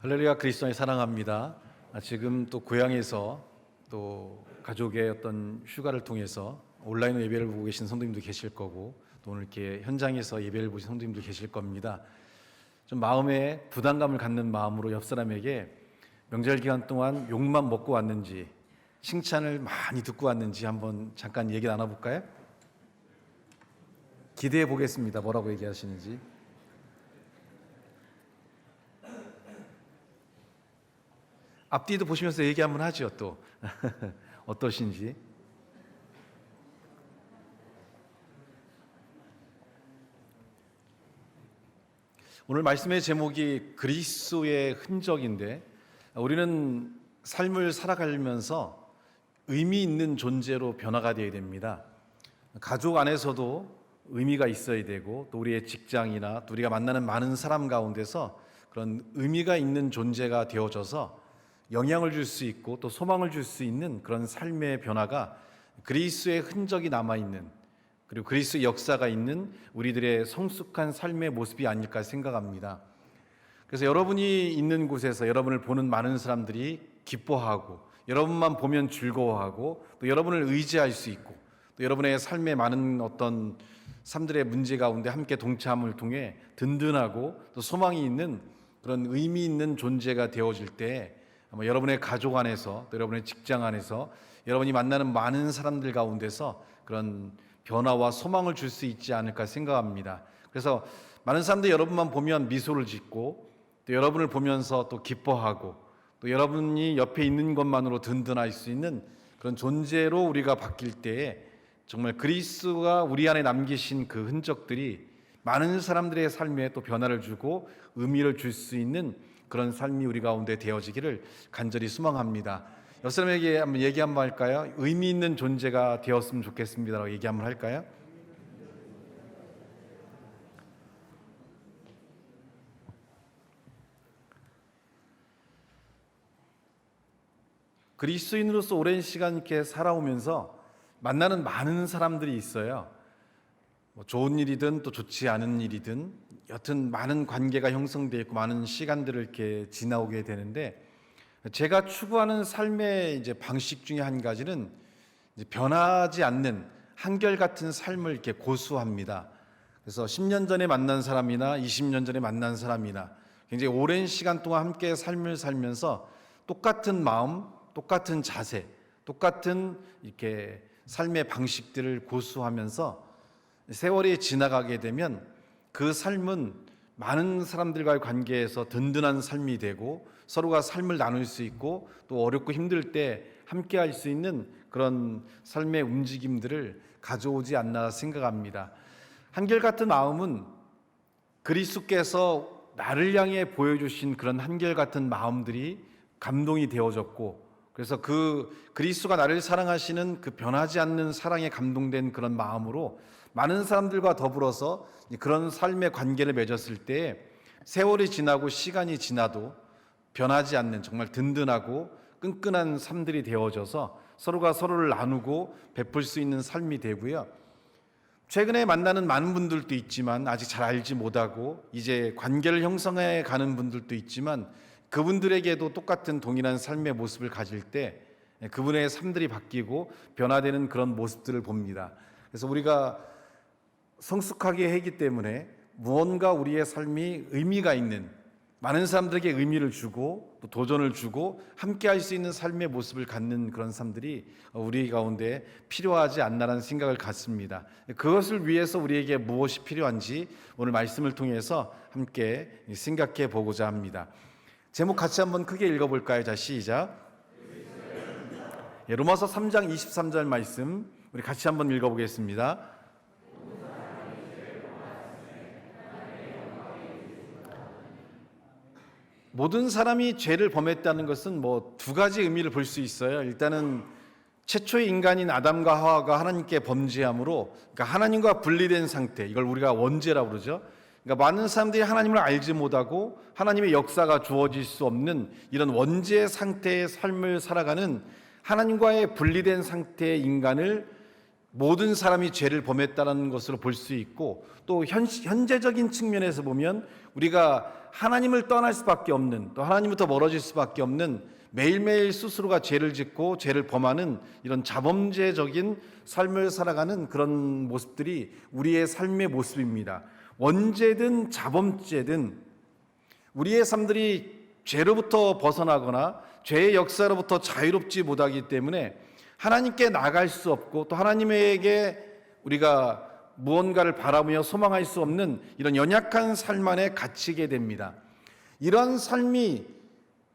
할렐루야, 그리스도를 사랑합니다. 지금 또 고향에서 또 가족의 어떤 휴가를 통해서 온라인으로 예배를 보고 계신 성도님도 계실 거고, 또 오늘 이렇게 현장에서 예배를 보신 성도님도 계실 겁니다. 좀 마음에 부담감을 갖는 마음으로 옆 사람에게 명절 기간 동안 욕만 먹고 왔는지, 칭찬을 많이 듣고 왔는지 한번 잠깐 얘기 나눠볼까요? 기대해 보겠습니다. 뭐라고 얘기하시는지. 앞뒤도 보시면서 얘기 한번 하죠. 또 어떠신지. 오늘 말씀의 제목이 그리스도의 흔적인데, 우리는 삶을 살아가면서 의미 있는 존재로 변화가 되어야 됩니다. 가족 안에서도 의미가 있어야 되고, 또 우리의 직장이나 또 우리가 만나는 많은 사람 가운데서 그런 의미가 있는 존재가 되어져서 영향을 줄 수 있고 또 소망을 줄 수 있는 그런 삶의 변화가 그리스도의 흔적이 남아있는, 그리고 그리스도의 역사가 있는 우리들의 성숙한 삶의 모습이 아닐까 생각합니다. 그래서 여러분이 있는 곳에서 여러분을 보는 많은 사람들이 기뻐하고, 여러분만 보면 즐거워하고, 또 여러분을 의지할 수 있고, 또 여러분의 삶의 많은 어떤 삶들의 문제 가운데 함께 동참을 통해 든든하고 또 소망이 있는 그런 의미 있는 존재가 되어질 때, 여러분의 가족 안에서, 또 여러분의 직장 안에서, 여러분이 만나는 많은 사람들 가운데서 그런 변화와 소망을 줄 수 있지 않을까 생각합니다. 그래서 많은 사람들이 여러분만 보면 미소를 짓고, 또 여러분을 보면서 또 기뻐하고, 또 여러분이 옆에 있는 것만으로 든든할 수 있는 그런 존재로 우리가 바뀔 때에 정말 그리스도가 우리 안에 남기신 그 흔적들이 많은 사람들의 삶에 또 변화를 주고 의미를 줄 수 있는 그런 삶이 우리 가운데 되어지기를 간절히 소망합니다. 옆 사람에게 한번 얘기 한번 할까요? 의미 있는 존재가 되었으면 좋겠습니다라고 얘기 한번 할까요? 그리스도인으로서 오랜 시간 이렇게 살아오면서 만나는 많은 사람들이 있어요. 좋은 일이든 또 좋지 않은 일이든 여튼 많은 관계가 형성되어 있고 많은 시간들을 이렇게 지나오게 되는데, 제가 추구하는 삶의 이제 방식 중에 한 가지는 이제 변하지 않는 한결같은 삶을 이렇게 고수합니다. 그래서 10년 전에 만난 사람이나 20년 전에 만난 사람이나 굉장히 오랜 시간 동안 함께 삶을 살면서 똑같은 마음, 똑같은 자세, 똑같은 이렇게 삶의 방식들을 고수하면서 세월이 지나가게 되면 그 삶은 많은 사람들과의 관계에서 든든한 삶이 되고, 서로가 삶을 나눌 수 있고, 또 어렵고 힘들 때 함께 할 수 있는 그런 삶의 움직임들을 가져오지 않나 생각합니다. 한결같은 마음은 그리스도께서 나를 향해 보여주신 그런 한결같은 마음들이 감동이 되어졌고, 그래서 그 그리스도가 나를 사랑하시는 그 변하지 않는 사랑에 감동된 그런 마음으로 많은 사람들과 더불어서 그런 삶의 관계를 맺었을 때 세월이 지나고 시간이 지나도 변하지 않는 정말 든든하고 끈끈한 삶들이 되어져서 서로가 서로를 나누고 베풀 수 있는 삶이 되고요. 최근에 만나는 많은 분들도 있지만 아직 잘 알지 못하고 이제 관계를 형성해 가는 분들도 있지만, 그분들에게도 똑같은 동일한 삶의 모습을 가질 때 그분의 삶들이 바뀌고 변화되는 그런 모습들을 봅니다. 그래서 우리가 성숙하게 하기 때문에 무언가 우리의 삶이 의미가 있는, 많은 사람들에게 의미를 주고 또 도전을 주고 함께 할 수 있는 삶의 모습을 갖는 그런 삶들이 우리 가운데 필요하지 않나라는 생각을 갖습니다. 그것을 위해서 우리에게 무엇이 필요한지 오늘 말씀을 통해서 함께 생각해 보고자 합니다. 제목 같이 한번 크게 읽어볼까요? 자, 시작. 로마서 3장 23절 말씀 우리 같이 한번 읽어보겠습니다. 모든 사람이 죄를 범했다는 것은 두 가지 의미를 볼 수 있어요. 일단은 최초의 인간인 아담과 하와가 하나님께 범죄함으로, 그러니까 하나님과 분리된 상태, 이걸 우리가 원죄라고 그러죠. 그러니까 많은 사람들이 하나님을 알지 못하고 하나님의 역사가 주어질 수 없는 이런 원죄 상태의 삶을 살아가는 하나님과의 분리된 상태의 인간을 모든 사람이 죄를 범했다는 것으로 볼 수 있고, 또 현재적인 측면에서 보면 우리가 하나님을 떠날 수밖에 없는, 또 하나님부터 멀어질 수밖에 없는, 매일매일 스스로가 죄를 짓고 죄를 범하는 이런 자범죄적인 삶을 살아가는 그런 모습들이 우리의 삶의 모습입니다. 원죄든 자범죄든 우리의 삶들이 죄로부터 벗어나거나 죄의 역사로부터 자유롭지 못하기 때문에 하나님께 나갈 수 없고, 또 하나님에게 우리가 무언가를 바라보며 소망할 수 없는 이런 연약한 삶 안에 갇히게 됩니다. 이런 삶이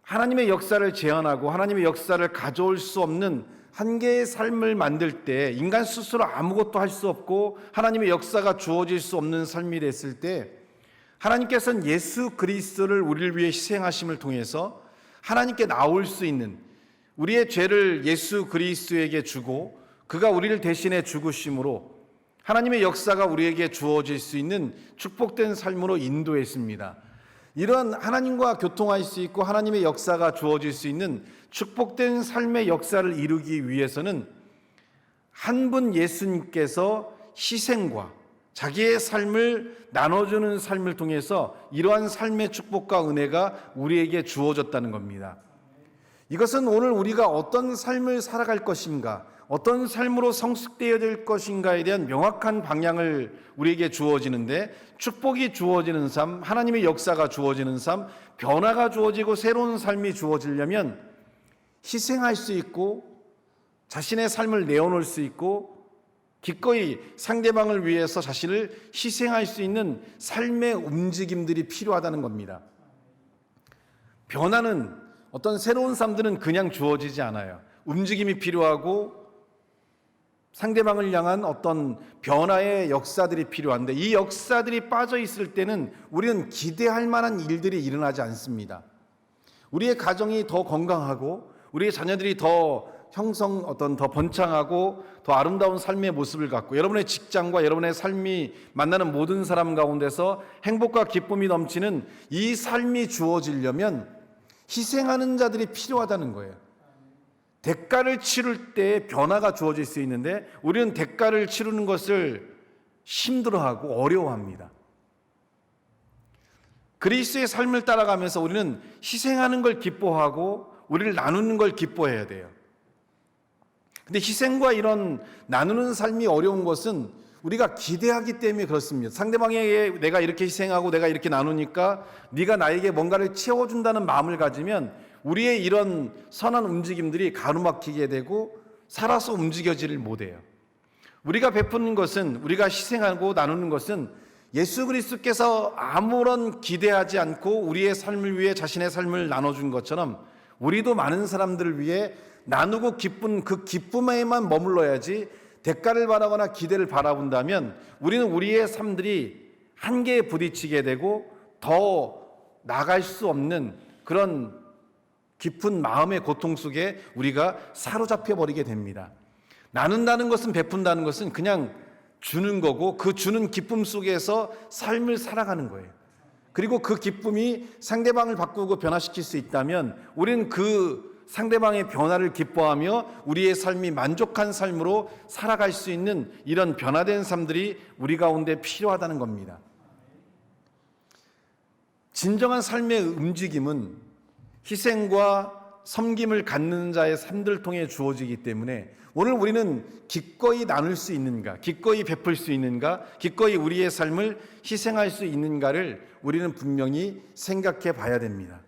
하나님의 역사를 제한하고 하나님의 역사를 가져올 수 없는 한계의 삶을 만들 때, 인간 스스로 아무것도 할 수 없고 하나님의 역사가 주어질 수 없는 삶이 됐을 때, 하나님께서는 예수 그리스도를 우리를 위해 희생하심을 통해서 하나님께 나올 수 있는, 우리의 죄를 예수 그리스도에게 주고 그가 우리를 대신해 죽으심으로 하나님의 역사가 우리에게 주어질 수 있는 축복된 삶으로 인도했습니다. 이런 하나님과 교통할 수 있고 하나님의 역사가 주어질 수 있는 축복된 삶의 역사를 이루기 위해서는 한 분 예수님께서 희생과 자기의 삶을 나눠주는 삶을 통해서 이러한 삶의 축복과 은혜가 우리에게 주어졌다는 겁니다. 이것은 오늘 우리가 어떤 삶을 살아갈 것인가, 어떤 삶으로 성숙되어야 될 것인가에 대한 명확한 방향을 우리에게 주어지는데, 축복이 주어지는 삶, 하나님의 역사가 주어지는 삶, 변화가 주어지고 새로운 삶이 주어지려면 희생할 수 있고 자신의 삶을 내어놓을 수 있고 기꺼이 상대방을 위해서 자신을 희생할 수 있는 삶의 움직임들이 필요하다는 겁니다. 변화는, 어떤 새로운 삶들은 그냥 주어지지 않아요. 움직임이 필요하고 상대방을 향한 어떤 변화의 역사들이 필요한데, 이 역사들이 빠져 있을 때는 우리는 기대할 만한 일들이 일어나지 않습니다. 우리의 가정이 더 건강하고 우리의 자녀들이 더 더 번창하고 더 아름다운 삶의 모습을 갖고, 여러분의 직장과 여러분의 삶이 만나는 모든 사람 가운데서 행복과 기쁨이 넘치는 이 삶이 주어지려면 희생하는 자들이 필요하다는 거예요. 대가를 치를 때 변화가 주어질 수 있는데 우리는 대가를 치르는 것을 힘들어하고 어려워합니다. 그리스도의 삶을 따라가면서 우리는 희생하는 걸 기뻐하고 우리를 나누는 걸 기뻐해야 돼요. 근데 희생과 이런 나누는 삶이 어려운 것은 우리가 기대하기 때문에 그렇습니다. 상대방에게 내가 이렇게 희생하고 내가 이렇게 나누니까 네가 나에게 뭔가를 채워준다는 마음을 가지면 우리의 이런 선한 움직임들이 가로막히게 되고 살아서 움직여지를 못해요. 우리가 베푸는 것은, 우리가 희생하고 나누는 것은 예수 그리스도께서 아무런 기대하지 않고 우리의 삶을 위해 자신의 삶을 나눠준 것처럼 우리도 많은 사람들을 위해 나누고 기쁜 그 기쁨에만 머물러야지, 대가를 바라거나 기대를 바라본다면 우리는 우리의 삶들이 한계에 부딪히게 되고 더 나갈 수 없는 그런 깊은 마음의 고통 속에 우리가 사로잡혀 버리게 됩니다. 나눈다는 것은, 베푼다는 것은 그냥 주는 거고, 그 주는 기쁨 속에서 삶을 살아가는 거예요. 그리고 그 기쁨이 상대방을 바꾸고 변화시킬 수 있다면 우리는 그 상대방의 변화를 기뻐하며 우리의 삶이 만족한 삶으로 살아갈 수 있는 이런 변화된 삶들이 우리 가운데 필요하다는 겁니다. 진정한 삶의 움직임은 희생과 섬김을 갖는 자의 삶들을 통해 주어지기 때문에 오늘 우리는 기꺼이 나눌 수 있는가, 기꺼이 베풀 수 있는가, 기꺼이 우리의 삶을 희생할 수 있는가를 우리는 분명히 생각해 봐야 됩니다.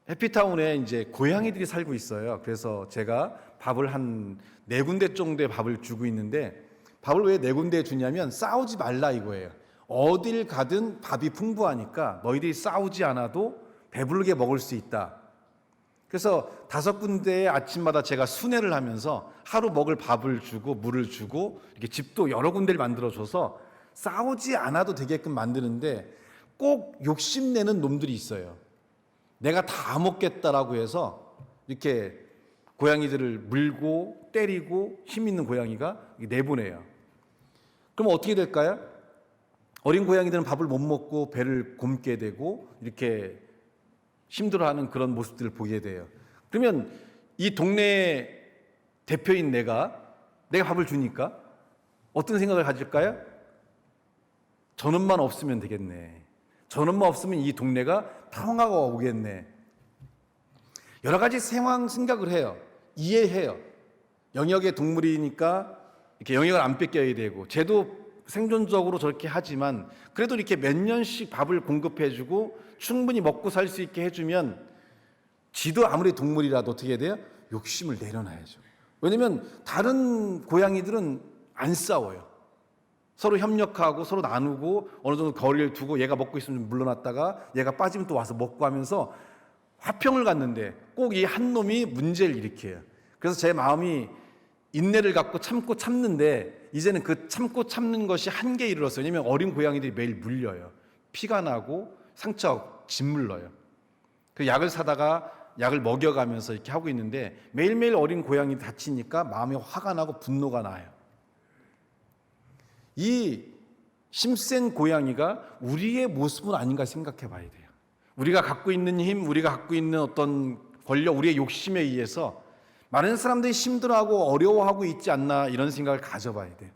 해피타운에 이제 고양이들이 살고 있어요. 그래서 제가 밥을 한 4군데 정도의 밥을 주고 있는데, 밥을 왜 4군데 주냐면 싸우지 말라 이거예요. 어딜 가든 밥이 풍부하니까 너희들이 싸우지 않아도 배부르게 먹을 수 있다. 그래서 5군데의 아침마다 제가 순회를 하면서 하루 먹을 밥을 주고 물을 주고 이렇게 집도 여러 군데를 만들어줘서 싸우지 않아도 되게끔 만드는데, 꼭 욕심내는 놈들이 있어요. 내가 다 먹겠다라고 해서 이렇게 고양이들을 물고 때리고 힘 있는 고양이가 내보내요. 그럼 어떻게 될까요? 어린 고양이들은 밥을 못 먹고 배를 곪게 되고 이렇게 힘들어하는 그런 모습들을 보게 돼요. 그러면 이 동네 대표인 내가 밥을 주니까 어떤 생각을 가질까요? 저놈만 없으면 되겠네. 저놈만 없으면 이 동네가 평화가 오겠네. 여러 가지 상황 생각을 해요. 이해해요. 영역의 동물이니까 이렇게 영역을 안 뺏겨야 되고, 쟤도 생존적으로 저렇게 하지만 그래도 이렇게 몇 년씩 밥을 공급해주고 충분히 먹고 살 수 있게 해주면 지도 아무리 동물이라도 어떻게 돼요? 욕심을 내려놔야죠. 왜냐면 다른 고양이들은 안 싸워요. 서로 협력하고 서로 나누고 어느 정도 거리를 두고 얘가 먹고 있으면 물러났다가 얘가 빠지면 또 와서 먹고 하면서 화평을 갖는데 꼭 이 한 놈이 문제를 일으켜요. 그래서 제 마음이 인내를 갖고 참고 참는데 이제는 그 참고 참는 것이 한계에 이르렀어요. 왜냐하면 어린 고양이들이 매일 물려요. 피가 나고 상처가 짓물러요. 그 약을 사다가 약을 먹여가면서 이렇게 하고 있는데 매일매일 어린 고양이 다치니까 마음이 화가 나고 분노가 나요. 이 힘센 고양이가 우리의 모습은 아닌가 생각해 봐야 돼요. 우리가 갖고 있는 힘, 우리가 갖고 있는 어떤 권력, 우리의 욕심에 의해서 많은 사람들이 힘들어하고 어려워하고 있지 않나 이런 생각을 가져봐야 돼요.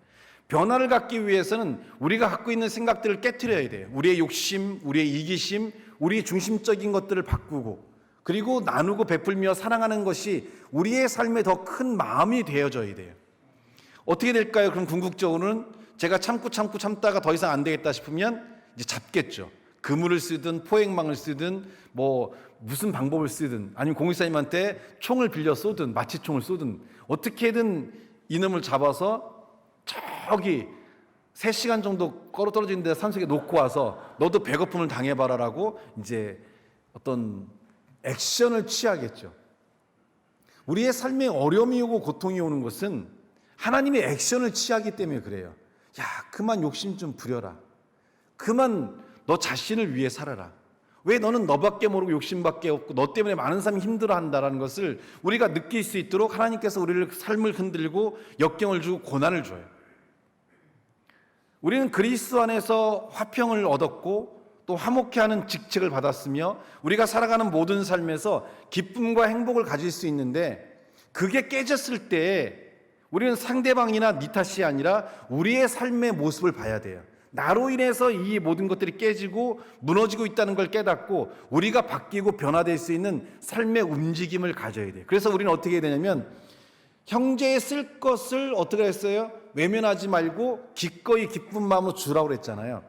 변화를 갖기 위해서는 우리가 갖고 있는 생각들을 깨트려야 돼요. 우리의 욕심, 우리의 이기심, 우리의 중심적인 것들을 바꾸고 그리고 나누고 베풀며 사랑하는 것이 우리의 삶에 더 큰 마음이 되어져야 돼요. 어떻게 될까요? 그럼 궁극적으로는 제가 참다가 더 이상 안 되겠다 싶으면 이제 잡겠죠. 그물을 쓰든 포획망을 쓰든 뭐 무슨 방법을 쓰든 아니면 공익사님한테 총을 빌려 쏘든 마취총을 쏘든 어떻게든 이놈을 잡아서 저기 3시간 정도 걸어 떨어진 데 산속에 놓고 와서 너도 배고픔을 당해봐라라고 이제 어떤 액션을 취하겠죠. 우리의 삶에 어려움이 오고 고통이 오는 것은 하나님의 액션을 취하기 때문에 그래요. 야, 그만 욕심 좀 부려라. 그만 너 자신을 위해 살아라. 왜 너는 너밖에 모르고 욕심밖에 없고 너 때문에 많은 사람이 힘들어한다라는 것을 우리가 느낄 수 있도록 하나님께서 우리를 삶을 흔들고 역경을 주고 고난을 줘요. 우리는 그리스도 안에서 화평을 얻었고 또 화목해 하는 직책을 받았으며 우리가 살아가는 모든 삶에서 기쁨과 행복을 가질 수 있는데 그게 깨졌을 때 우리는 상대방이나 네 탓이 아니라 우리의 삶의 모습을 봐야 돼요. 나로 인해서 이 모든 것들이 깨지고 무너지고 있다는 걸 깨닫고 우리가 바뀌고 변화될 수 있는 삶의 움직임을 가져야 돼요. 그래서 우리는 어떻게 해야 되냐면 형제의 쓸 것을 어떻게 했어요? 외면하지 말고 기꺼이 기쁜 마음으로 주라고 그랬잖아요.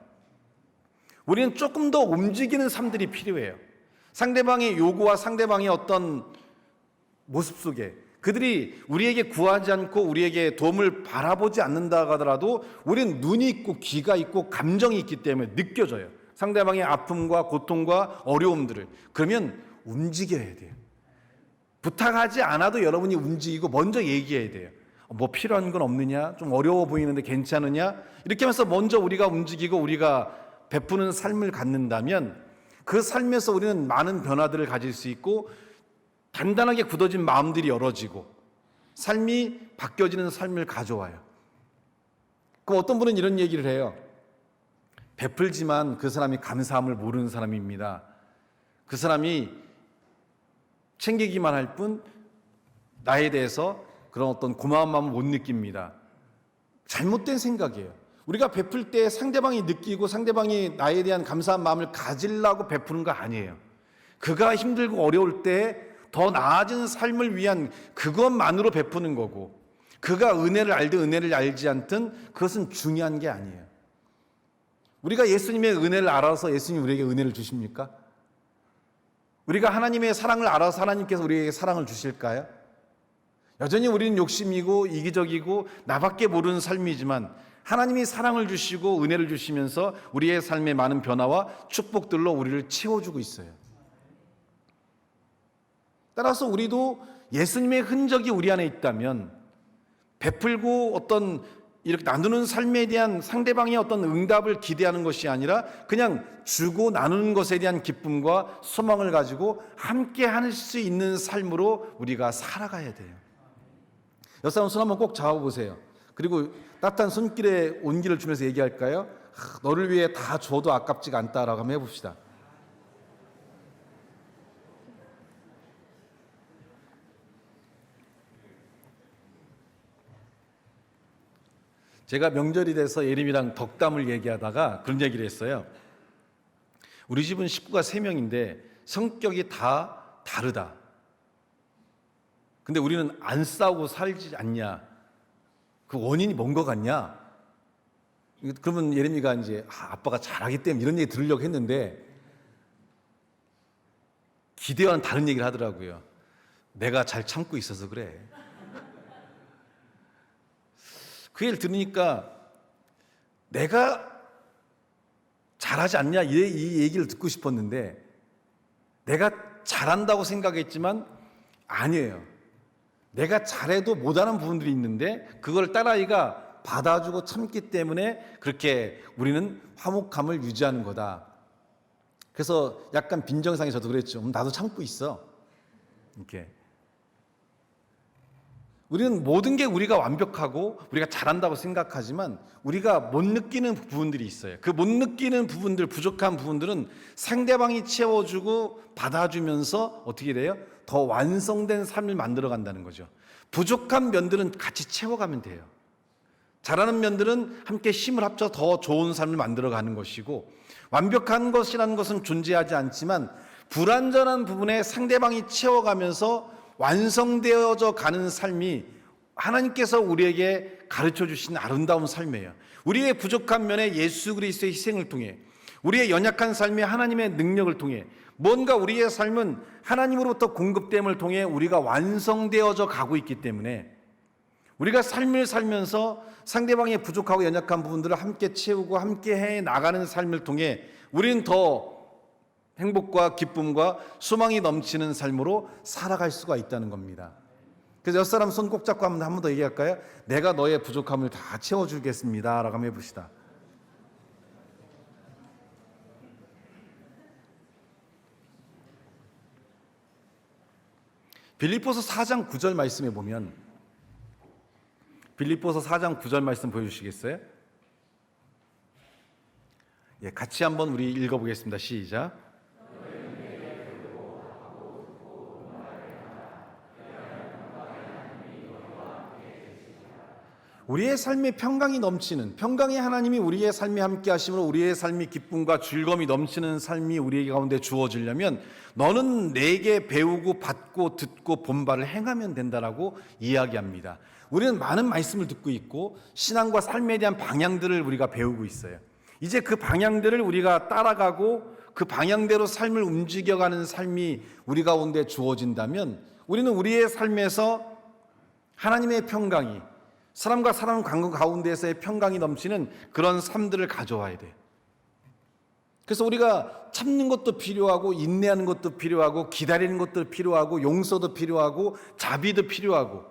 우리는 조금 더 움직이는 삶들이 필요해요. 상대방의 요구와 상대방의 어떤 모습 속에 그들이 우리에게 구하지 않고 우리에게 도움을 바라보지 않는다 하더라도 우리는 눈이 있고 귀가 있고 감정이 있기 때문에 느껴져요. 상대방의 아픔과 고통과 어려움들을. 그러면 움직여야 돼요. 부탁하지 않아도 여러분이 움직이고 먼저 얘기해야 돼요. 뭐 필요한 건 없느냐? 좀 어려워 보이는데 괜찮으냐? 이렇게 하면서 먼저 우리가 움직이고 우리가 베푸는 삶을 갖는다면 그 삶에서 우리는 많은 변화들을 가질 수 있고 단단하게 굳어진 마음들이 열어지고 삶이 바뀌어지는 삶을 가져와요. 그럼 어떤 분은 이런 얘기를 해요. 베풀지만 그 사람이 감사함을 모르는 사람입니다. 그 사람이 챙기기만 할 뿐 나에 대해서 그런 어떤 고마운 마음을 못 느낍니다. 잘못된 생각이에요. 우리가 베풀 때 상대방이 느끼고 상대방이 나에 대한 감사한 마음을 가지려고 베푸는 거 아니에요. 그가 힘들고 어려울 때 더 나아진 삶을 위한 그것만으로 베푸는 거고 그가 은혜를 알든 은혜를 알지 않든 그것은 중요한 게 아니에요. 우리가 예수님의 은혜를 알아서 예수님이 우리에게 은혜를 주십니까? 우리가 하나님의 사랑을 알아서 하나님께서 우리에게 사랑을 주실까요? 여전히 우리는 욕심이고 이기적이고 나밖에 모르는 삶이지만 하나님이 사랑을 주시고 은혜를 주시면서 우리의 삶의 많은 변화와 축복들로 우리를 채워주고 있어요. 따라서 우리도 예수님의 흔적이 우리 안에 있다면 베풀고 어떤 이렇게 나누는 삶에 대한 상대방의 어떤 응답을 기대하는 것이 아니라 그냥 주고 나누는 것에 대한 기쁨과 소망을 가지고 함께 할 수 있는 삶으로 우리가 살아가야 돼요. 여러분 손 한번 꼭 잡아보세요. 그리고 따뜻한 손길에 온기를 주면서 얘기할까요? 너를 위해 다 줘도 아깝지가 않다라고 한번 해봅시다. 제가 명절이 돼서 예림이랑 덕담을 얘기하다가 그런 얘기를 했어요. 우리 집은 식구가 3명인데 성격이 다 다르다. 근데 우리는 안 싸우고 살지 않냐? 그 원인이 뭔 것 같냐? 그러면 예림이가 이제 아빠가 잘하기 때문에 이런 얘기 들으려고 했는데 기대와는 다른 얘기를 하더라고요. 내가 잘 참고 있어서 그래. 그 얘기를 들으니까 내가 잘하지 않냐 이 얘기를 듣고 싶었는데 내가 잘한다고 생각했지만 아니에요. 내가 잘해도 못하는 부분들이 있는데 그걸 딸아이가 받아주고 참기 때문에 그렇게 우리는 화목함을 유지하는 거다. 그래서 약간 빈정상에 저도 그랬죠. 나도 참고 있어. 이렇게. 우리는 모든 게 우리가 완벽하고 우리가 잘한다고 생각하지만 우리가 못 느끼는 부분들이 있어요. 그 못 느끼는 부분들, 부족한 부분들은 상대방이 채워주고 받아주면서 어떻게 돼요? 더 완성된 삶을 만들어 간다는 거죠. 부족한 면들은 같이 채워가면 돼요. 잘하는 면들은 함께 힘을 합쳐 더 좋은 삶을 만들어 가는 것이고, 완벽한 것이라는 것은 존재하지 않지만 불완전한 부분에 상대방이 채워가면서 완성되어져 가는 삶이 하나님께서 우리에게 가르쳐 주신 아름다운 삶이에요. 우리의 부족한 면에 예수 그리스도의 희생을 통해, 우리의 연약한 삶에 하나님의 능력을 통해, 뭔가 우리의 삶은 하나님으로부터 공급됨을 통해 우리가 완성되어져 가고 있기 때문에 우리가 삶을 살면서 상대방의 부족하고 연약한 부분들을 함께 채우고 함께 해 나가는 삶을 통해 우리는 더 행복과 기쁨과 소망이 넘치는 삶으로 살아갈 수가 있다는 겁니다. 그래서 옆사람 손 꼭 잡고 한 번 더 얘기할까요? 내가 너의 부족함을 다 채워주겠습니다 라고 한번 해봅시다. 빌립보서 4장 9절 말씀에 보면, 빌립보서 4장 9절 말씀 보여주시겠어요? 예, 같이 한번 우리 읽어보겠습니다. 시작. 우리의 삶에 평강이 넘치는, 평강의 하나님이 우리의 삶에 함께 하심으로 우리의 삶이 기쁨과 즐거움이 넘치는 삶이 우리 가운데 주어지려면 너는 내게 배우고 받고 듣고 본 바를 행하면 된다라고 이야기합니다. 우리는 많은 말씀을 듣고 있고 신앙과 삶에 대한 방향들을 우리가 배우고 있어요. 이제 그 방향들을 우리가 따라가고 그 방향대로 삶을 움직여가는 삶이 우리 가운데 주어진다면 우리는 우리의 삶에서 하나님의 평강이, 사람과 사람 관계 가운데서의 평강이 넘치는 그런 삶들을 가져와야 돼요. 그래서 우리가 참는 것도 필요하고 인내하는 것도 필요하고 기다리는 것도 필요하고 용서도 필요하고 자비도 필요하고,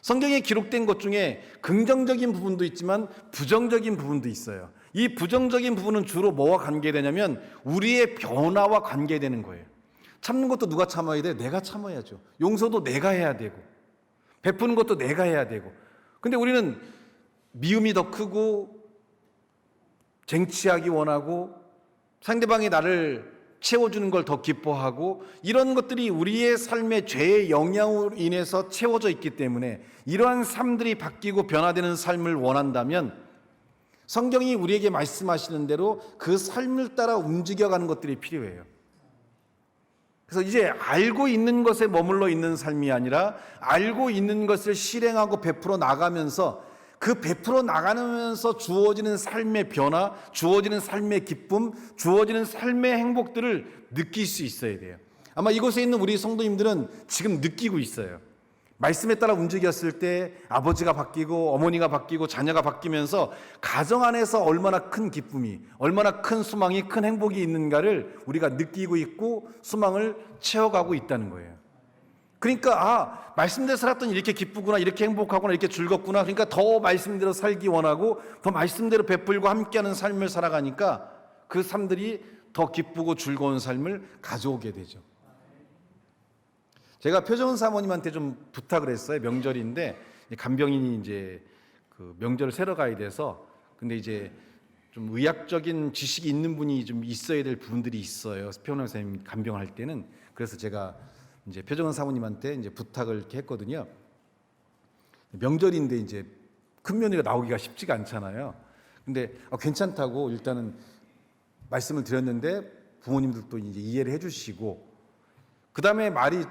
성경에 기록된 것 중에 긍정적인 부분도 있지만 부정적인 부분도 있어요. 이 부정적인 부분은 주로 뭐와 관계되냐면 우리의 변화와 관계되는 거예요. 참는 것도 누가 참아야 돼? 내가 참아야죠. 용서도 내가 해야 되고 베푸는 것도 내가 해야 되고. 근데 우리는 미움이 더 크고 쟁취하기 원하고 상대방이 나를 채워주는 걸 더 기뻐하고, 이런 것들이 우리의 삶의 죄의 영향으로 인해서 채워져 있기 때문에 이러한 삶들이 바뀌고 변화되는 삶을 원한다면 성경이 우리에게 말씀하시는 대로 그 삶을 따라 움직여가는 것들이 필요해요. 그래서 이제 알고 있는 것에 머물러 있는 삶이 아니라 알고 있는 것을 실행하고 베풀어 나가면서 그 베풀어 나가면서 주어지는 삶의 변화, 주어지는 삶의 기쁨, 주어지는 삶의 행복들을 느낄 수 있어야 돼요. 아마 이곳에 있는 우리 성도님들은 지금 느끼고 있어요. 말씀에 따라 움직였을 때 아버지가 바뀌고 어머니가 바뀌고 자녀가 바뀌면서 가정 안에서 얼마나 큰 기쁨이, 얼마나 큰 소망이, 큰 행복이 있는가를 우리가 느끼고 있고 소망을 채워가고 있다는 거예요. 그러니까 말씀대로 살았더니 이렇게 기쁘구나, 이렇게 행복하구나, 이렇게 즐겁구나. 그러니까 더 말씀대로 살기 원하고 더 말씀대로 베풀고 함께하는 삶을 살아가니까 그 삶들이 더 기쁘고 즐거운 삶을 가져오게 되죠. 제가 표정은 사모님한테 좀 부탁을 했어요. 명절인데 간병인이 이제 그 명절을 새러 가야 돼서, 근데 이제 좀 의학적인 지식이 있는 분이 좀 있어야 될 부분들이 있어요. 표현호 선생님 간병할 때는. 그래서 제가 이제 표정은 사모님한테 이제 부탁을 이렇게 했거든요. 명절인데 이제 큰 며느리가 나오기가 쉽지가 않잖아요. 근데 괜찮다고 일단은 말씀을 드렸는데 부모님들도 이제 이해를 해주시고, 그 다음에 말이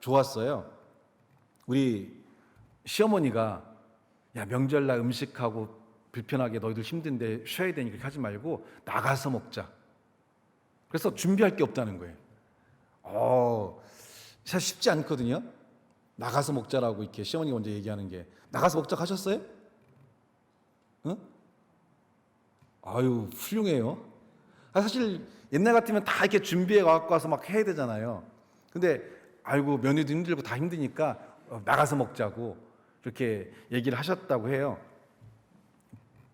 좋았어요. 우리 시어머니가 야, 명절날 음식하고 불편하게 너희들 힘든데 쉬어야 되니까 그렇게 하지 말고 나가서 먹자. 그래서 준비할 게 없다는 거예요. 사실 쉽지 않거든요. 나가서 먹자라고 이렇게 시어머니가 먼저 얘기하는 게. 나가서 먹자 하셨어요? 응? 아유, 훌륭해요. 사실 옛날 같으면 다 이렇게 준비해 갖고 와서 막 해야 되잖아요. 근데 아이고, 며느리도 힘들고 다 힘드니까 나가서 먹자고 그렇게 얘기를 하셨다고 해요.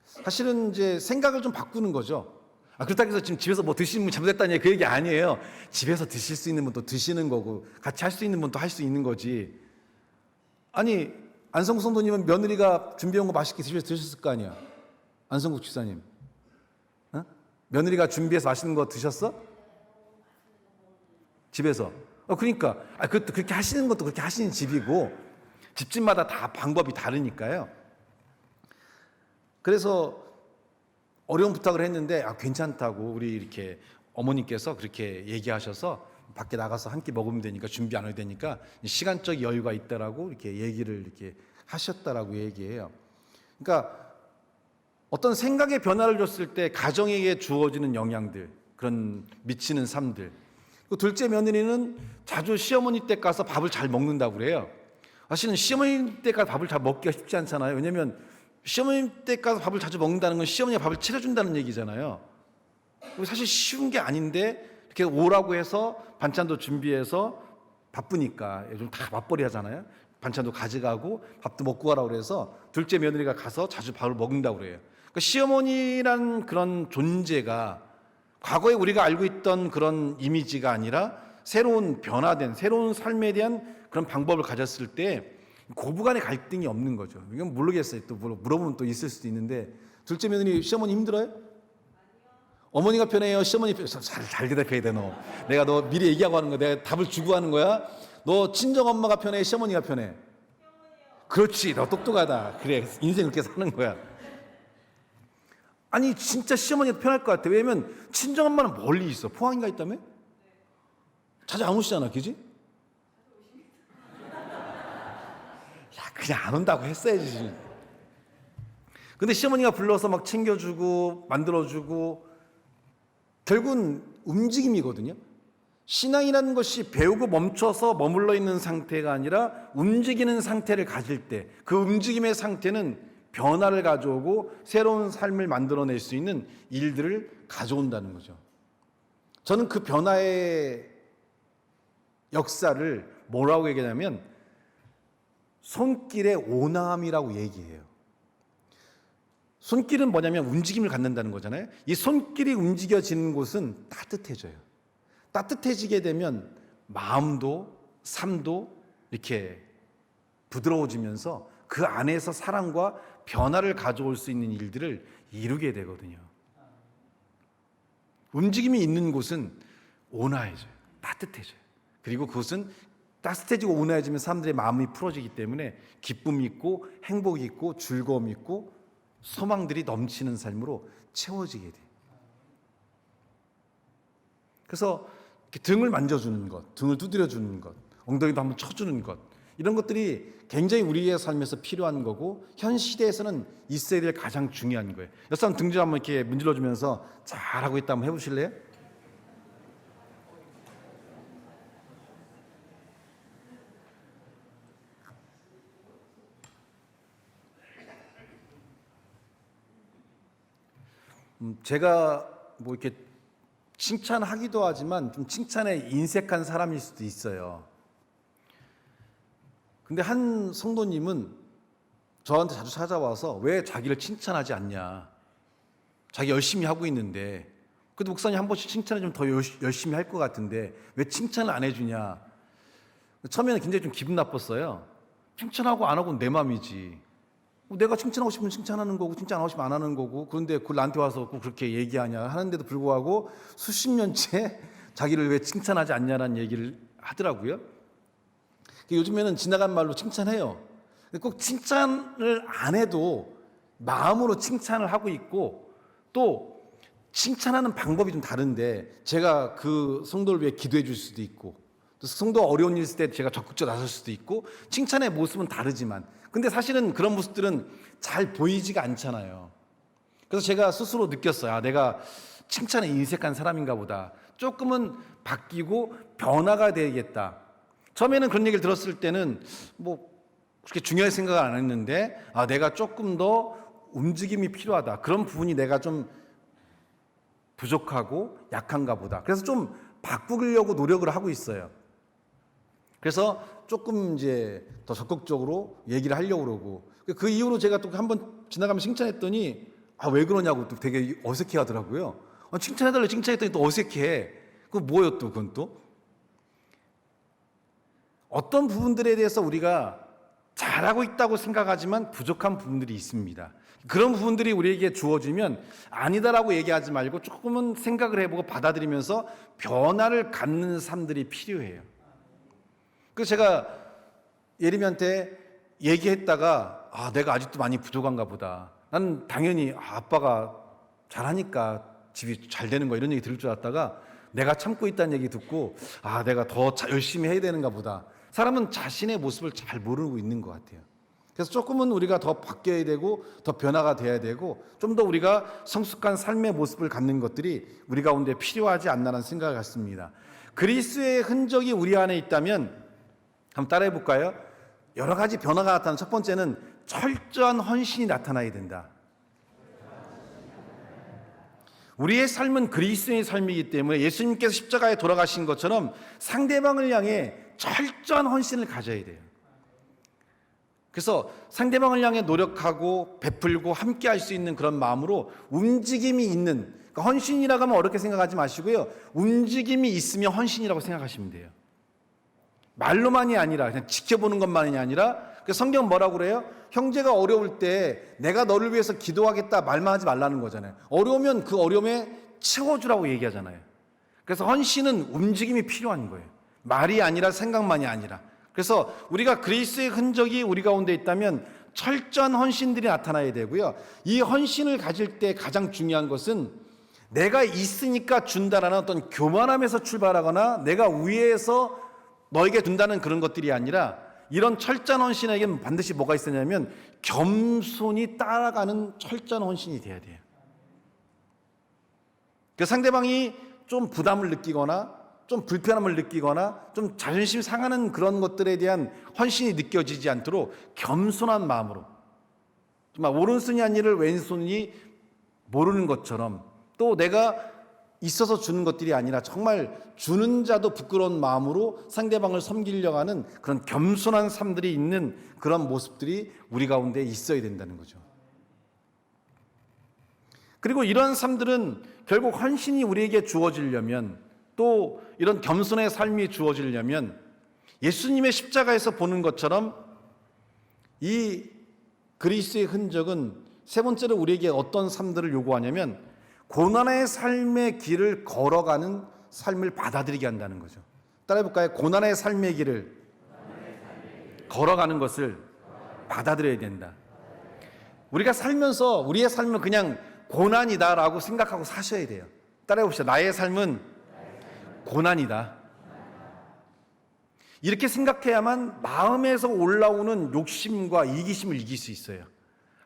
사실은 이제 생각을 좀 바꾸는 거죠. 그렇다고 해서 지금 집에서 뭐 드시는 분 잘못했다니 그 얘기 아니에요. 집에서 드실 수 있는 분도 드시는 거고, 같이 할 수 있는 분도 할 수 있는 거지. 아니, 안성국 성도님은 며느리가 준비한 거 맛있게 집에서 드셨을 거 아니야. 안성국 집사님, 며느리가 준비해서 맛있는 거 드셨어? 집에서. 그러니까 그것도 그렇게 하시는 것도 그렇게 하시는 집이고, 집집마다 다 방법이 다르니까요. 그래서 어려운 부탁을 했는데 괜찮다고 우리 이렇게 어머님께서 그렇게 얘기하셔서 밖에 나가서 한 끼 먹으면 되니까 준비 안 해도 되니까 시간적 여유가 있다라고 이렇게 얘기를 이렇게 하셨다라고 얘기해요. 그러니까 어떤 생각의 변화를 줬을 때 가정에게 주어지는 영향들, 그런 미치는 삶들. 둘째 며느리는 자주 시어머니 댁 가서 밥을 잘 먹는다고 그래요. 사실은 시어머니 댁 가서 밥을 잘 먹기가 쉽지 않잖아요. 왜냐하면 시어머니 댁 가서 밥을 자주 먹는다는 건 시어머니가 밥을 차려준다는 얘기잖아요. 사실 쉬운 게 아닌데 이렇게 오라고 해서 반찬도 준비해서, 바쁘니까 요즘 다 맞벌이 하잖아요. 반찬도 가져가고 밥도 먹고 가라고 그래서 둘째 며느리가 가서 자주 밥을 먹는다고 그래요. 그러니까 시어머니란 그런 존재가 과거에 우리가 알고 있던 그런 이미지가 아니라 새로운 변화된 새로운 삶에 대한 그런 방법을 가졌을 때 고부간의 갈등이 없는 거죠. 이건 모르겠어요. 또 물어보면 또 있을 수도 있는데, 둘째 며느리 시어머니 힘들어요? 어머니가 편해요? 시어머니 편해요? 잘 대답해야 돼. 너 내가 너 미리 얘기하고 하는 거야. 내가 답을 주고 하는 거야. 너 친정 엄마가 편해? 시어머니가 편해? 그렇지, 너 똑똑하다. 그래, 인생 그렇게 사는 거야. 아니, 진짜 시어머니가 편할 것 같아. 왜냐면 친정 엄마는 멀리 있어. 포항인가 있다며? 자주 안 오시잖아, 그지? 그냥 안 온다고 했어야지. 근데 시어머니가 불러서 막 챙겨주고 만들어주고, 결국은 움직임이거든요. 신앙이라는 것이 배우고 멈춰서 머물러 있는 상태가 아니라 움직이는 상태를 가질 때, 그 움직임의 상태는 변화를 가져오고 새로운 삶을 만들어낼 수 있는 일들을 가져온다는 거죠. 저는 그 변화의 역사를 뭐라고 얘기하냐면 손길의 온화함이라고 얘기해요. 손길은 뭐냐면 움직임을 갖는다는 거잖아요. 이 손길이 움직여지는 곳은 따뜻해져요. 따뜻해지게 되면 마음도 삶도 이렇게 부드러워지면서 그 안에서 사랑과 변화를 가져올 수 있는 일들을 이루게 되거든요. 움직임이 있는 곳은 온화해져요. 따뜻해져요. 그리고 그것은 따뜻해지고 온화해지면 사람들의 마음이 풀어지기 때문에 기쁨이 있고 행복이 있고 즐거움이 있고 소망들이 넘치는 삶으로 채워지게 돼요. 그래서 등을 만져주는 것, 등을 두드려주는 것, 엉덩이도 한번 쳐주는 것, 이런 것들이 굉장히 우리의 삶에서 필요한 거고 현 시대에서는 있어야 될 가장 중요한 거예요. 여러분 등 좀 한번 이렇게 문질러주면서 잘하고 있다 한번 해보실래요? 제가 뭐 이렇게 칭찬하기도 하지만 좀 칭찬에 인색한 사람일 수도 있어요. 근데 한 성도님은 저한테 자주 찾아와서 왜 자기를 칭찬하지 않냐. 자기 열심히 하고 있는데. 그래도 목사님 한 번씩 칭찬을 좀 더 열심히 할 것 같은데 왜 칭찬을 안 해주냐. 처음에는 굉장히 좀 기분 나빴어요. 칭찬하고 안 하고는 내 맘이지. 내가 칭찬하고 싶으면 칭찬하는 거고 칭찬 안 하고 싶으면 안 하는 거고, 그런데 그걸 나한테 와서 꼭 그렇게 얘기하냐 하는데도 불구하고 수십 년째 자기를 왜 칭찬하지 않냐라는 얘기를 하더라고요. 요즘에는 지나간 말로 칭찬해요. 꼭 칭찬을 안 해도 마음으로 칭찬을 하고 있고, 또 칭찬하는 방법이 좀 다른데, 제가 그 성도를 위해 기도해 줄 수도 있고, 또 성도가 어려운 일 있을 때 제가 적극적으로 나설 수도 있고, 칭찬의 모습은 다르지만, 근데 사실은 그런 모습들은 잘 보이지가 않잖아요. 그래서 제가 스스로 느꼈어요. 아, 내가 칭찬에 인색한 사람인가 보다. 조금은 바뀌고 변화가 되겠다. 처음에는 그런 얘기를 들었을 때는 뭐 그렇게 중요하게 생각을 안 했는데, 아, 내가 조금 더 움직임이 필요하다. 그런 부분이 내가 좀 부족하고 약한가 보다. 그래서 좀 바꾸려고 노력을 하고 있어요. 그래서 조금 이제 더 적극적으로 얘기를 하려고 그러고, 그 이후로 제가 또 한번 지나가면 칭찬했더니 아, 왜 그러냐고 또 되게 어색해 하더라고요. 칭찬해달래 칭찬했더니 또 어색해. 그거 뭐예요 또 그건 또? 어떤 부분들에 대해서 우리가 잘하고 있다고 생각하지만 부족한 부분들이 있습니다. 그런 부분들이 우리에게 주어지면 아니다라고 얘기하지 말고 조금은 생각을 해보고 받아들이면서 변화를 갖는 삶들이 필요해요. 그래서 제가 예림이한테 얘기했다가 아, 내가 아직도 많이 부족한가 보다. 나는 당연히 아빠가 잘하니까 집이 잘 되는 거 이런 얘기 들을 줄 알았다가 내가 참고 있다는 얘기 듣고 아, 내가 더 열심히 해야 되는가 보다. 사람은 자신의 모습을 잘 모르고 있는 것 같아요. 그래서 조금은 우리가 더 바뀌어야 되고 더 변화가 돼야 되고 좀 더 우리가 성숙한 삶의 모습을 갖는 것들이 우리 가운데 필요하지 않나라는 생각을 갖습니다. 그리스도의 흔적이 우리 안에 있다면 한번 따라해 볼까요? 여러 가지 변화가 나타나는 첫 번째는 철저한 헌신이 나타나야 된다. 우리의 삶은 그리스도의 삶이기 때문에 예수님께서 십자가에 돌아가신 것처럼 상대방을 향해 철저한 헌신을 가져야 돼요. 그래서 상대방을 향해 노력하고 베풀고 함께 할 수 있는 그런 마음으로 움직임이 있는, 그러니까 헌신이라고 하면 어렵게 생각하지 마시고요. 움직임이 있으면 헌신이라고 생각하시면 돼요. 말로만이 아니라 그냥 지켜보는 것만이 아니라, 성경 뭐라고 그래요? 형제가 어려울 때 내가 너를 위해서 기도하겠다 말만 하지 말라는 거잖아요. 어려우면 그 어려움에 채워주라고 얘기하잖아요. 그래서 헌신은 움직임이 필요한 거예요. 말이 아니라 생각만이 아니라. 그래서 우리가 그리스도의 흔적이 우리 가운데 있다면 철저한 헌신들이 나타나야 되고요. 이 헌신을 가질 때 가장 중요한 것은 내가 있으니까 준다라는 어떤 교만함에서 출발하거나 내가 위에서 너에게 준다는 그런 것들이 아니라, 이런 철저한 헌신에게는 반드시 뭐가 있었냐면 겸손히 따라가는 철저한 헌신이 돼야 돼요. 그 상대방이 좀 부담을 느끼거나 좀 불편함을 느끼거나 좀 자존심 상하는 그런 것들에 대한 헌신이 느껴지지 않도록 겸손한 마음으로, 정말 오른손이 한 일을 왼손이 모르는 것처럼, 또 내가 있어서 주는 것들이 아니라 정말 주는 자도 부끄러운 마음으로 상대방을 섬기려고 하는 그런 겸손한 삶들이 있는 그런 모습들이 우리 가운데 있어야 된다는 거죠. 그리고 이런 삶들은 결국 헌신이 우리에게 주어지려면, 또 이런 겸손의 삶이 주어지려면 예수님의 십자가에서 보는 것처럼 이 그리스도의 흔적은 세 번째로 우리에게 어떤 삶들을 요구하냐면 고난의 삶의 길을 걸어가는 삶을 받아들이게 한다는 거죠. 따라해볼까요? 고난의 삶의 길을 걸어가는 것을 받아들여야 된다. 우리가 살면서 우리의 삶은 그냥 고난이다라고 생각하고 사셔야 돼요. 따라해봅시다. 나의 삶은 고난이다. 이렇게 생각해야만 마음에서 올라오는 욕심과 이기심을 이길 수 있어요.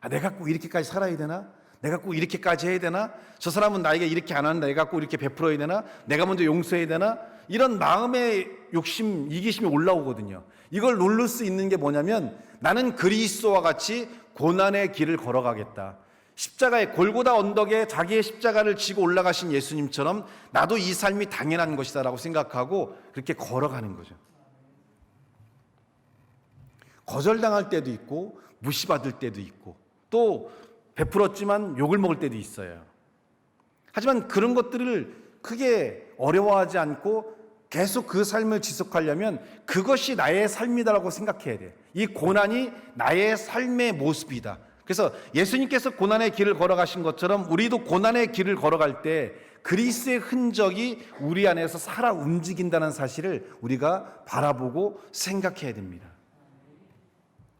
아, 내가 꼭 이렇게까지 살아야 되나? 내가 꼭 이렇게까지 해야 되나? 저 사람은 나에게 이렇게 안 하는데 내가 꼭 이렇게 베풀어야 되나? 내가 먼저 용서해야 되나? 이런 마음의 욕심, 이기심이 올라오거든요. 이걸 누를 수 있는 게 뭐냐면 나는 그리스도와 같이 고난의 길을 걸어가겠다. 십자가의 골고다 언덕에 자기의 십자가를 지고 올라가신 예수님처럼 나도 이 삶이 당연한 것이다라고 생각하고 그렇게 걸어가는 거죠. 거절당할 때도 있고 무시받을 때도 있고 또 베풀었지만 욕을 먹을 때도 있어요. 하지만 그런 것들을 크게 어려워하지 않고 계속 그 삶을 지속하려면 그것이 나의 삶이다라고 생각해야 돼. 이 고난이 나의 삶의 모습이다. 그래서 예수님께서 고난의 길을 걸어가신 것처럼 우리도 고난의 길을 걸어갈 때 그리스도의 흔적이 우리 안에서 살아 움직인다는 사실을 우리가 바라보고 생각해야 됩니다.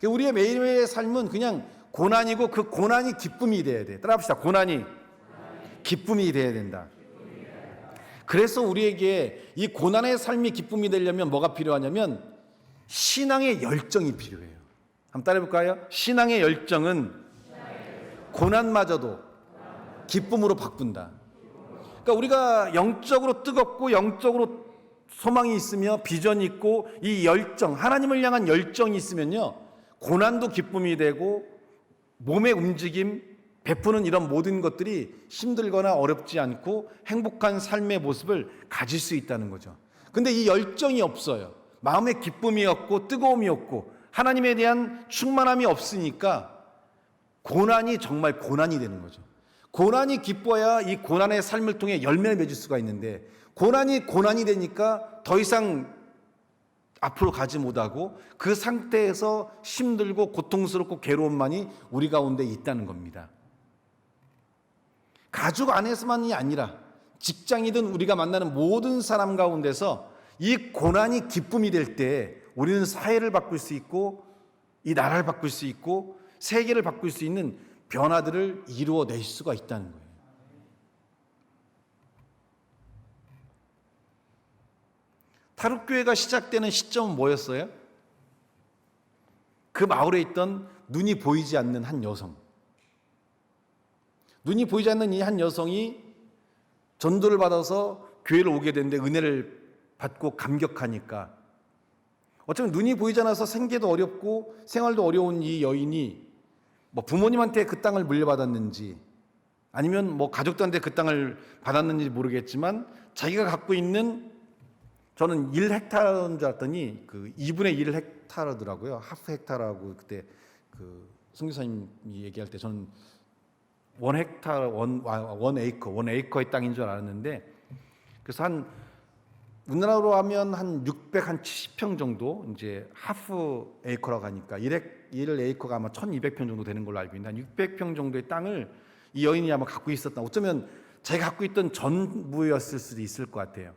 우리의 매일매일의 삶은 그냥 고난이고 그 고난이 기쁨이 돼야 돼. 따라합시다. 고난이 기쁨이 돼야 된다. 그래서 우리에게 이 고난의 삶이 기쁨이 되려면 뭐가 필요하냐면 신앙의 열정이 필요해요. 한번 따라해볼까요? 신앙의 열정은 고난마저도 기쁨으로 바꾼다. 그러니까 우리가 영적으로 뜨겁고 영적으로 소망이 있으며 비전이 있고 이 열정, 하나님을 향한 열정이 있으면요, 고난도 기쁨이 되고 몸의 움직임, 베푸는 이런 모든 것들이 힘들거나 어렵지 않고 행복한 삶의 모습을 가질 수 있다는 거죠. 근데 이 열정이 없어요. 마음에 기쁨이 없고 뜨거움이 없고 하나님에 대한 충만함이 없으니까 고난이 정말 고난이 되는 거죠. 고난이 기뻐야 이 고난의 삶을 통해 열매를 맺을 수가 있는데 고난이 되니까 더 이상 앞으로 가지 못하고 그 상태에서 힘들고 고통스럽고 괴로움만이 우리 가운데 있다는 겁니다. 가족 안에서만이 아니라 직장이든 우리가 만나는 모든 사람 가운데서 이 고난이 기쁨이 될 때 우리는 사회를 바꿀 수 있고 이 나라를 바꿀 수 있고 세계를 바꿀 수 있는 변화들을 이루어낼 수가 있다는 거예요. 타락교회가 시작되는 시점은 뭐였어요? 그 마을에 있던 눈이 보이지 않는 한 여성. 눈이 보이지 않는 이 한 여성이 전도를 받아서 교회를 오게 되는데 은혜를 받고 감격하니까 어쩌면 눈이 보이지 않아서 생계도 어렵고 생활도 어려운 이 여인이 뭐 부모님한테 그 땅을 물려받았는지 아니면 뭐 가족들한테 그 땅을 받았는지 모르겠지만 자기가 갖고 있는, 저는 1헥타르인 줄 알았더니 그 2분의 1헥타르더라고요. 하프 헥타르라고 그때 그 선교사님이 얘기할 때 저는 1헥타르, 1에이커의 땅인 줄 알았는데, 그래서 한 우리나라로 하면 한 670평 정도, 이제 하프 에이커라고 하니까 1에이커가 아마 1200평 정도 되는 걸로 알고 있는데 한 600평 정도의 땅을 이 여인이 아마 갖고 있었다. 어쩌면 자기가 갖고 있던 전부였을 수도 있을 것 같아요.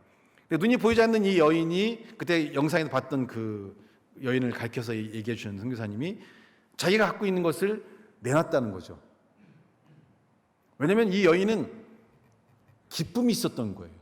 근데 눈이 보이지 않는 이 여인이, 그때 영상에서 봤던 그 여인을 가르쳐서 얘기해 주시는 선교사님이 자기가 갖고 있는 것을 내놨다는 거죠. 왜냐하면 이 여인은 기쁨이 있었던 거예요.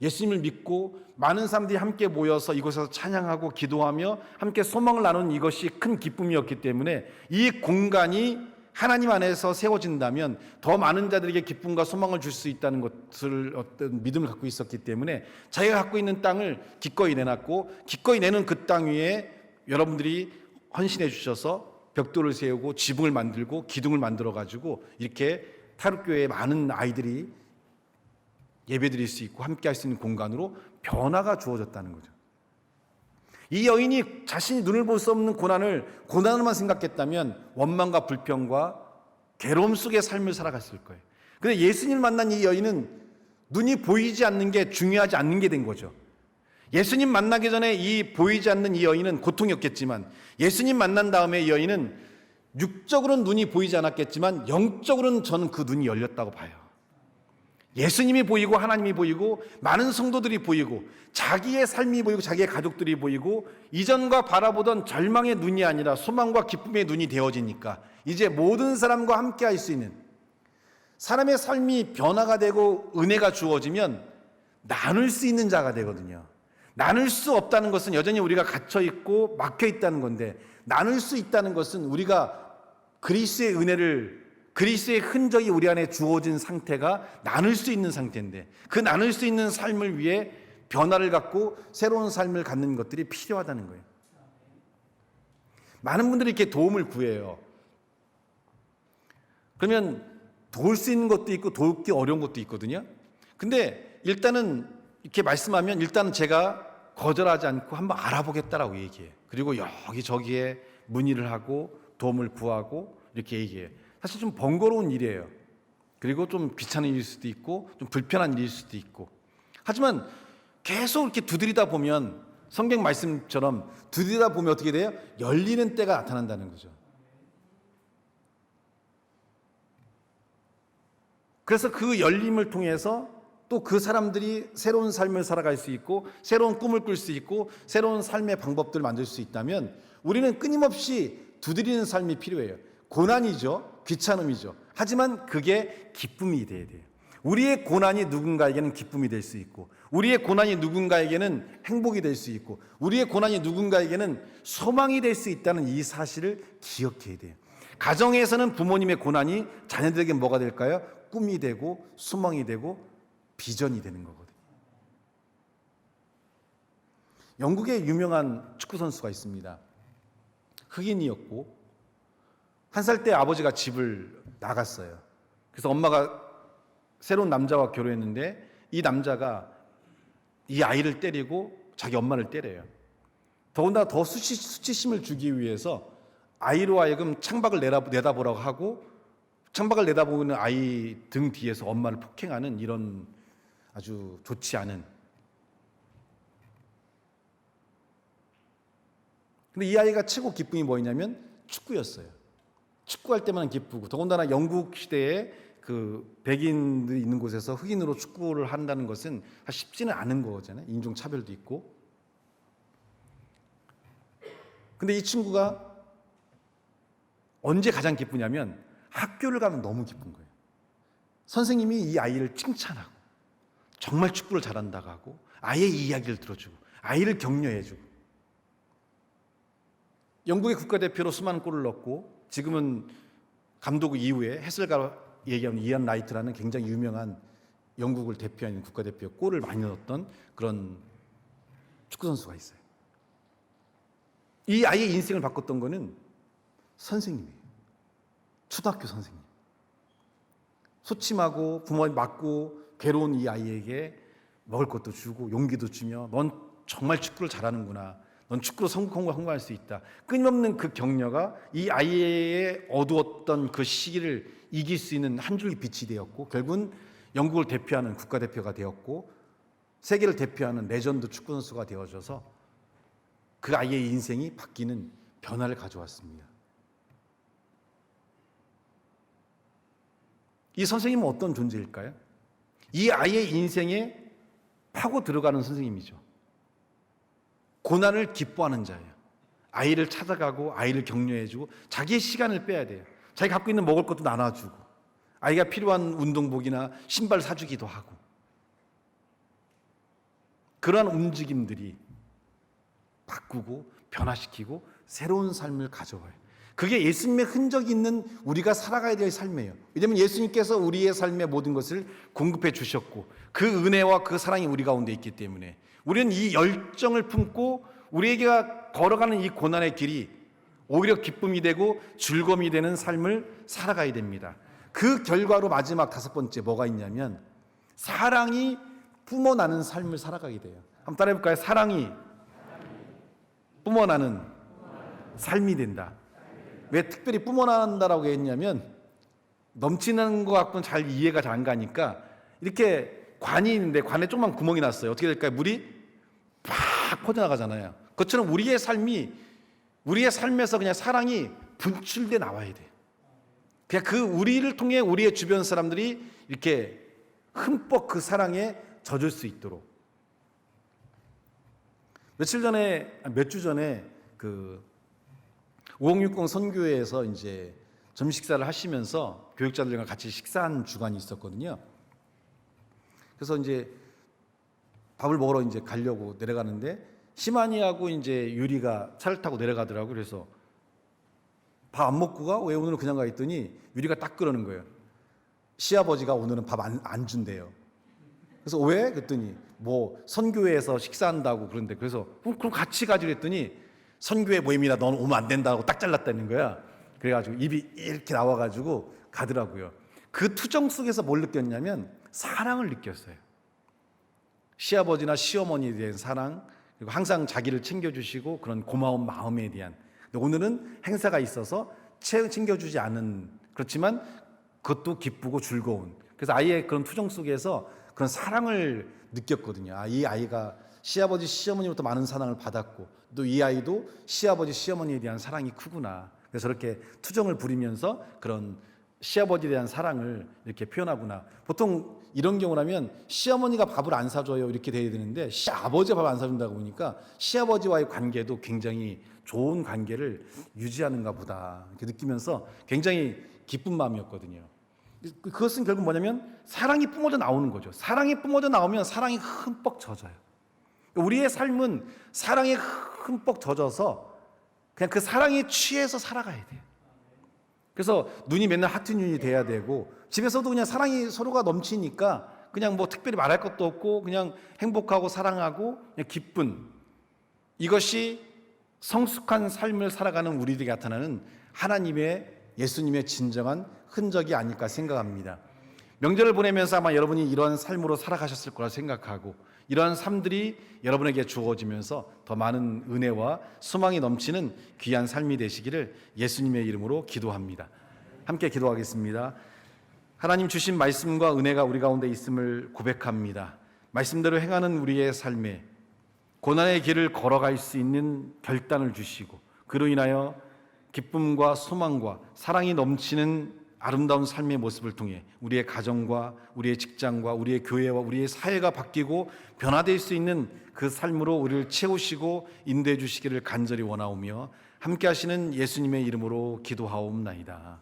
예수님을 믿고 많은 사람들이 함께 모여서 이곳에서 찬양하고 기도하며 함께 소망을 나누는 이것이 큰 기쁨이었기 때문에 이 공간이 하나님 안에서 세워진다면 더 많은 자들에게 기쁨과 소망을 줄 수 있다는 것을 어떤 믿음을 갖고 있었기 때문에 자기가 갖고 있는 땅을 기꺼이 내놨고, 기꺼이 내는 그 땅 위에 여러분들이 헌신해 주셔서 벽돌을 세우고 지붕을 만들고 기둥을 만들어 가지고 이렇게 타락교회에 많은 아이들이 예배드릴 수 있고 함께 할 수 있는 공간으로 변화가 주어졌다는 거죠. 이 여인이 자신이 눈을 볼 수 없는 고난을만 생각했다면 원망과 불평과 괴로움 속의 삶을 살아갔을 거예요. 그런데 예수님을 만난 이 여인은 눈이 보이지 않는 게 중요하지 않는 게 된 거죠. 예수님 만나기 전에 이 보이지 않는 이 여인은 고통이었겠지만 예수님 만난 다음에 이 여인은 육적으로는 눈이 보이지 않았겠지만 영적으로는 저는 그 눈이 열렸다고 봐요. 예수님이 보이고 하나님이 보이고 많은 성도들이 보이고 자기의 삶이 보이고 자기의 가족들이 보이고 이전과 바라보던 절망의 눈이 아니라 소망과 기쁨의 눈이 되어지니까 이제 모든 사람과 함께 할 수 있는, 사람의 삶이 변화가 되고 은혜가 주어지면 나눌 수 있는 자가 되거든요. 나눌 수 없다는 것은 여전히 우리가 갇혀 있고 막혀 있다는 건데, 나눌 수 있다는 것은 우리가 그리스도의 은혜를, 그리스도의 흔적이 우리 안에 주어진 상태가 나눌 수 있는 상태인데, 그 나눌 수 있는 삶을 위해 변화를 갖고 새로운 삶을 갖는 것들이 필요하다는 거예요. 많은 분들이 이렇게 도움을 구해요. 그러면 도울 수 있는 것도 있고 도우기 어려운 것도 있거든요. 근데 일단은 이렇게 말씀하면 일단은 제가 거절하지 않고 한번 알아보겠다라고 얘기해요. 그리고 여기저기에 문의를 하고 도움을 구하고 이렇게 얘기해요. 사실 좀 번거로운 일이에요. 그리고 좀 귀찮은 일일 수도 있고 좀 불편한 일일 수도 있고. 하지만 계속 이렇게 두드리다 보면, 성경 말씀처럼 두드리다 보면 어떻게 돼요? 열리는 때가 나타난다는 거죠. 그래서 그 열림을 통해서 또 그 사람들이 새로운 삶을 살아갈 수 있고 새로운 꿈을 꿀 수 있고 새로운 삶의 방법들을 만들 수 있다면 우리는 끊임없이 두드리는 삶이 필요해요. 고난이죠. 귀찮음이죠. 하지만 그게 기쁨이 돼야 돼요. 우리의 고난이 누군가에게는 기쁨이 될 수 있고, 우리의 고난이 누군가에게는 행복이 될 수 있고, 우리의 고난이 누군가에게는 소망이 될 수 있다는 이 사실을 기억해야 돼요. 가정에서는 부모님의 고난이 자녀들에게 뭐가 될까요? 꿈이 되고 소망이 되고 비전이 되는 거거든요. 영국에 유명한 축구 선수가 있습니다. 흑인이었고 한 살 때 아버지가 집을 나갔어요. 그래서 엄마가 새로운 남자와 결혼했는데 이 남자가 이 아이를 때리고 자기 엄마를 때려요. 더군다나 더 수치심을 주기 위해서 아이로 하여금 창밖을 내다보라고 하고 창밖을 내다보는 아이 등 뒤에서 엄마를 폭행하는 이런 아주 좋지 않은. 근데 이 아이가 최고 기쁨이 뭐였냐면 축구였어요. 축구할 때만 기쁘고, 더군다나 영국 시대에 그 백인들이 있는 곳에서 흑인으로 축구를 한다는 것은 쉽지는 않은 거잖아요. 인종 차별도 있고. 근데 이 친구가 언제 가장 기쁘냐면 학교를 가면 너무 기쁜 거예요. 선생님이 이 아이를 칭찬하고 정말 축구를 잘한다고 하고 아이의 이야기를 들어주고 아이를 격려해주고, 영국의 국가대표로 수많은 골을 넣고 지금은 감독 이후에 해설가 얘기하는 이안 라이트라는 굉장히 유명한 영국을 대표하는 국가대표 골을 많이 넣었던 그런 축구 선수가 있어요. 이 아이의 인생을 바꿨던 거는 선생님이에요. 초등학교 선생님. 소침하고 부모님 맞고 괴로운 이 아이에게 먹을 것도 주고 용기도 주며 넌 정말 축구를 잘하는구나. 넌 축구로 성공할 수 있다. 끊임없는 그 격려가 이 아이의 어두웠던 그 시기를 이길 수 있는 한 줄기 빛이 되었고, 결국은 영국을 대표하는 국가대표가 되었고 세계를 대표하는 레전드 축구 선수가 되어져서 그 아이의 인생이 바뀌는 변화를 가져왔습니다. 이 선생님은 어떤 존재일까요? 이 아이의 인생에 파고 들어가는 선생님이죠. 고난을 기뻐하는 자예요. 아이를 찾아가고 아이를 격려해주고 자기의 시간을 빼야 돼요. 자기 갖고 있는 먹을 것도 나눠주고 아이가 필요한 운동복이나 신발 사주기도 하고, 그러한 움직임들이 바꾸고 변화시키고 새로운 삶을 가져와요. 그게 예수님의 흔적이 있는 우리가 살아가야 될 삶이에요. 왜냐하면 예수님께서 우리의 삶의 모든 것을 공급해 주셨고 그 은혜와 그 사랑이 우리 가운데 있기 때문에 우리는 이 열정을 품고 우리에게 걸어가는 이 고난의 길이 오히려 기쁨이 되고 즐거움이 되는 삶을 살아가야 됩니다. 그 결과로 마지막 5번째 뭐가 있냐면 사랑이 뿜어나는 삶을 살아가게 돼요. 한번 따라해 볼까요? 사랑이 뿜어나는 삶이 된다. 왜 특별히 뿜어난다라고 했냐면 넘치는 것 같고는 잘 이해가 잘 안 가니까 이렇게 관이 있는데 관에 조그만 구멍이 났어요. 어떻게 될까요? 물이 팍 퍼져나가잖아요. 그것처럼 우리의 삶에서 그냥 사랑이 분출돼 나와야 돼요. 그냥 그 우리를 통해 우리의 주변 사람들이 이렇게 흠뻑 그 사랑에 젖을 수 있도록. 몇 주 전에 그 5060 선교회에서 이제 점심 식사를 하시면서 교육자들과 같이 식사한 주간이 있었거든요. 그래서 이제 밥을 먹으러 이제 가려고 내려가는데 시마니하고 이제 유리가 차를 타고 내려가더라고요. 그래서 밥 안 먹고 가? 왜 오늘은 그냥 가? 했더니 유리가 딱 그러는 거예요. 시아버지가 오늘은 밥 안 준대요. 그래서 왜? 그랬더니 뭐 선교회에서 식사한다고 그런데, 그래서 그럼 같이 가지 그랬더니 선교회 모임이라 너는 오면 안 된다고 딱 잘랐다는 거야. 그래가지고 입이 이렇게 나와가지고 가더라고요. 그 투정 속에서 뭘 느꼈냐면 사랑을 느꼈어요. 시아버지나 시어머니에 대한 사랑, 그리고 항상 자기를 챙겨주시고 그런 고마운 마음에 대한. 근데 오늘은 행사가 있어서 챙겨주지 않은, 그렇지만 그것도 기쁘고 즐거운. 그래서 아이의 그런 투정 속에서 그런 사랑을 느꼈거든요. 이 아이가 시아버지 시어머니로부터 많은 사랑을 받았고 또 이 아이도 시아버지 시어머니에 대한 사랑이 크구나. 그래서 저렇게 투정을 부리면서 그런 시아버지에 대한 사랑을 이렇게 표현하구나. 보통 이런 경우라면 시어머니가 밥을 안 사줘요 이렇게 돼야 되는데 시아버지가 밥 안 사준다고 보니까 시아버지와의 관계도 굉장히 좋은 관계를 유지하는가 보다 이렇게 느끼면서 굉장히 기쁜 마음이었거든요. 그것은 결국 뭐냐면 사랑이 뿜어져 나오는 거죠. 사랑이 뿜어져 나오면 사랑이 흠뻑 젖어요. 우리의 삶은 사랑에 흠뻑 젖어서 그냥 그 사랑에 취해서 살아가야 돼요. 그래서 눈이 맨날 하트 눈이 돼야 되고 집에서도 그냥 사랑이 서로가 넘치니까 그냥 뭐 특별히 말할 것도 없고 그냥 행복하고 사랑하고 그냥 기쁜, 이것이 성숙한 삶을 살아가는 우리들에게 나타나는 하나님의, 예수님의 진정한 흔적이 아닐까 생각합니다. 명절을 보내면서 아마 여러분이 이러한 삶으로 살아가셨을 거라 생각하고 이러한 삶들이 여러분에게 주어지면서 더 많은 은혜와 소망이 넘치는 귀한 삶이 되시기를 예수님의 이름으로 기도합니다. 함께 기도하겠습니다. 하나님 주신 말씀과 은혜가 우리 가운데 있음을 고백합니다. 말씀대로 행하는 우리의 삶에 고난의 길을 걸어갈 수 있는 결단을 주시고 그로 인하여 기쁨과 소망과 사랑이 넘치는 아름다운 삶의 모습을 통해 우리의 가정과 우리의 직장과 우리의 교회와 우리의 사회가 바뀌고 변화될 수 있는 그 삶으로 우리를 채우시고 인도해 주시기를 간절히 원하오며 함께 하시는 예수님의 이름으로 기도하옵나이다.